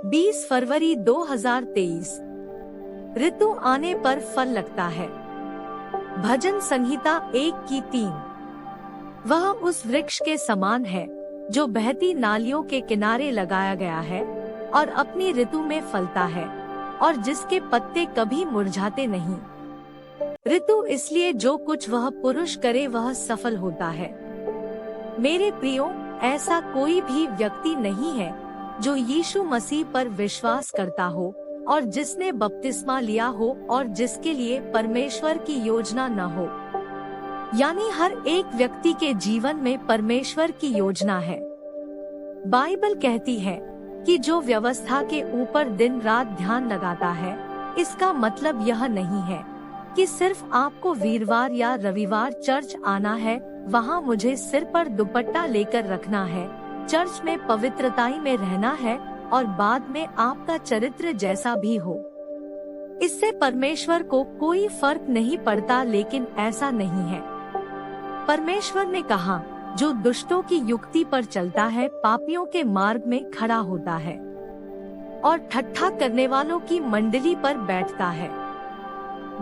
20 फरवरी 2023। ऋतु आने पर फल लगता है। भजन संहिता 1:3। वह उस वृक्ष के समान है जो बहती नालियों के किनारे लगाया गया है और अपनी ऋतु में फलता है और जिसके पत्ते कभी मुरझाते नहीं। ऋतु इसलिए जो कुछ वह पुरुष करे वह सफल होता है। मेरे प्रियो, ऐसा कोई भी व्यक्ति नहीं है जो यीशु मसीह पर विश्वास करता हो और जिसने बपतिस्मा लिया हो और जिसके लिए परमेश्वर की योजना न हो। यानी हर एक व्यक्ति के जीवन में परमेश्वर की योजना है। बाइबल कहती है कि जो व्यवस्था के ऊपर दिन रात ध्यान लगाता है, इसका मतलब यह नहीं है कि सिर्फ आपको वीरवार या रविवार चर्च आना है, वहाँ मुझे सिर पर दुपट्टा लेकर रखना है, चर्च में पवित्रताई में रहना है और बाद में आपका चरित्र जैसा भी हो। इससे परमेश्वर को कोई फर्क नहीं पड़ता, लेकिन ऐसा नहीं है। परमेश्वर ने कहा, जो दुष्टों की युक्ति पर चलता है पापियों के मार्ग में खड़ा होता है और ठट्ठा करने वालों की मंडली पर बैठता है।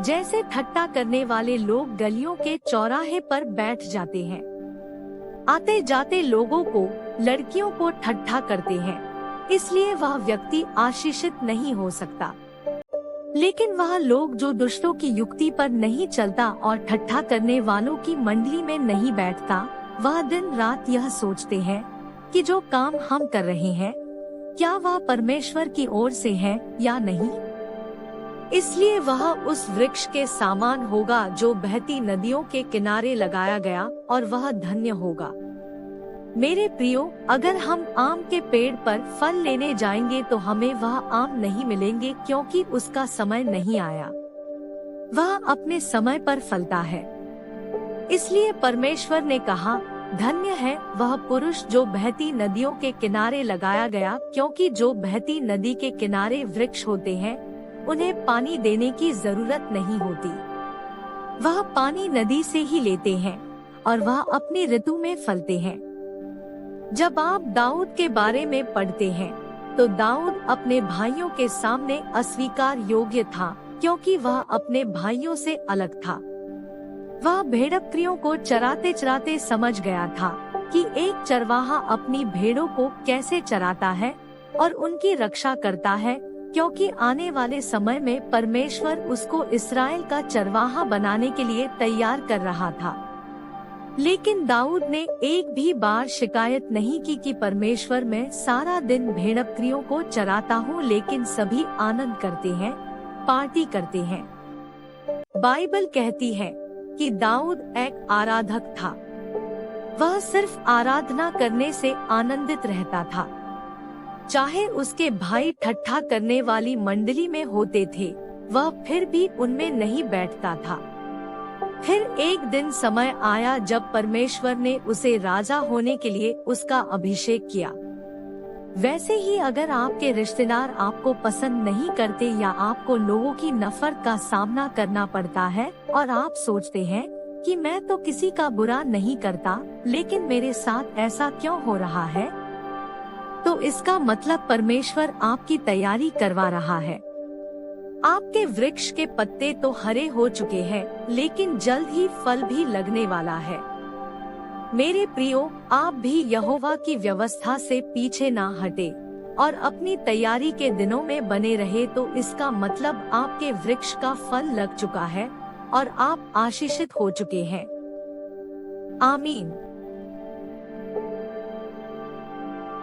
जैसे ठट्ठा करने वाले लोग गलियों के चौराहे पर बैठ जाते हैं, आते जाते लोगों को, लड़कियों को ठट्ठा करते हैं, इसलिए वह व्यक्ति आशीषित नहीं हो सकता। लेकिन वह लोग जो दुष्टों की युक्ति पर नहीं चलता और ठट्ठा करने वालों की मंडली में नहीं बैठता, वह दिन रात यह सोचते हैं कि जो काम हम कर रहे हैं क्या वह परमेश्वर की ओर से है या नहीं। इसलिए वह उस वृक्ष के समान होगा जो बहती नदियों के किनारे लगाया गया और वह धन्य होगा। मेरे प्रियो, अगर हम आम के पेड़ पर फल लेने जाएंगे तो हमें वह आम नहीं मिलेंगे, क्योंकि उसका समय नहीं आया। वह अपने समय पर फलता है। इसलिए परमेश्वर ने कहा, धन्य है वह पुरुष जो बहती नदियों के किनारे लगाया गया, क्योंकि जो बहती नदी के किनारे वृक्ष होते हैं उन्हें पानी देने की जरूरत नहीं होती। वह पानी नदी से ही लेते हैं और वह अपनी ऋतु में फलते हैं। जब आप दाऊद के बारे में पढ़ते हैं तो दाऊद अपने भाइयों के सामने अस्वीकार योग्य था, क्योंकि वह अपने भाइयों से अलग था। वह भेड़बकरियों को चराते चराते समझ गया था कि एक चरवाहा अपनी भेड़ों को कैसे चराता है और उनकी रक्षा करता है, क्योंकि आने वाले समय में परमेश्वर उसको इस्राएल का चरवाहा बनाने के लिए तैयार कर रहा था। लेकिन दाऊद ने एक भी बार शिकायत नहीं की कि परमेश्वर, मैं सारा दिन भेड़बकरियों को चराता हूँ, लेकिन सभी आनंद करते हैं, पार्टी करते हैं। बाइबल कहती है कि दाऊद एक आराधक था। वह सिर्फ आराधना करने से आनंदित रहता था। चाहे उसके भाई ठट्ठा करने वाली मंडली में होते थे, वह फिर भी उनमें नहीं बैठता था। फिर एक दिन समय आया जब परमेश्वर ने उसे राजा होने के लिए उसका अभिषेक किया। वैसे ही अगर आपके रिश्तेदार आपको पसंद नहीं करते या आपको लोगों की नफरत का सामना करना पड़ता है और आप सोचते हैं कि मैं तो किसी का बुरा नहीं करता, लेकिन मेरे साथ ऐसा क्यों हो रहा है, तो इसका मतलब परमेश्वर आपकी तैयारी करवा रहा है। आपके वृक्ष के पत्ते तो हरे हो चुके हैं, लेकिन जल्द ही फल भी लगने वाला है। मेरे प्रियो, आप भी यहोवा की व्यवस्था से पीछे ना हटे और अपनी तैयारी के दिनों में बने रहे, तो इसका मतलब आपके वृक्ष का फल लग चुका है और आप आशीषित हो चुके हैं। आमीन।